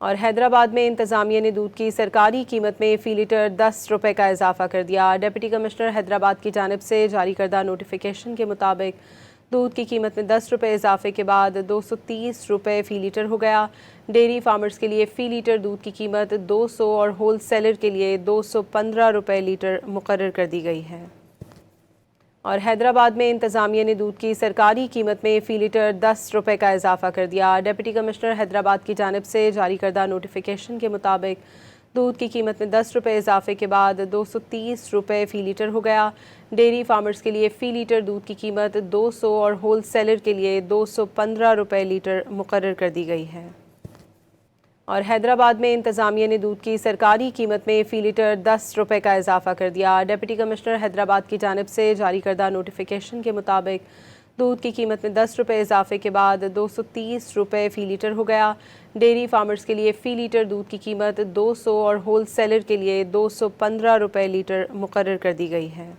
और हैदराबाद में इंतज़ामिया ने दूध की सरकारी कीमत में फ़ी लीटर 10 रुपये का इजाफा कर दिया। डिप्टी कमिश्नर हैदराबाद की जानिब से जारी करदा नोटिफिकेशन के मुताबिक दूध की कीमत में 10 रुपये इजाफे के बाद 230 रुपये फ़ी लीटर हो गया। डेयरी फार्मर्स के लिए फ़ी लीटर दूध की कीमत 200 और होल सेलर के लिए 215 रुपये लीटर मुकर्रर कर दी गई है। और हैदराबाद में इंतज़ामिया ने दूध की सरकारी कीमत में फ़ी लीटर 10 रुपये का इजाफा कर दिया। डिप्टी कमिश्नर हैदराबाद की जानिब से जारी करदा नोटिफिकेशन के मुताबिक दूध की कीमत में 10 रुपये इजाफे के बाद 230 रुपये फ़ी लीटर हो गया। डेयरी फार्मर्स के लिए फ़ी लीटर दूध की कीमत 200 और होल सेलर के लिए 215 रुपये लीटर मुकर्रर कर दी गई है। और हैदराबाद में इंतज़ामिया ने दूध की सरकारी कीमत में फ़ी लीटर 10 रुपये का इजाफा कर दिया। डिप्टी कमिश्नर हैदराबाद की जानिब से जारी करदा नोटिफिकेशन के मुताबिक दूध की कीमत में 10 रुपये इजाफे के बाद 230 रुपये फ़ी लीटर हो गया। डेयरी फार्मर्स के लिए फ़ी लीटर दूध की कीमत 200 और होल सेलर के लिए 215 रुपये लीटर मुकर्रर कर दी गई है।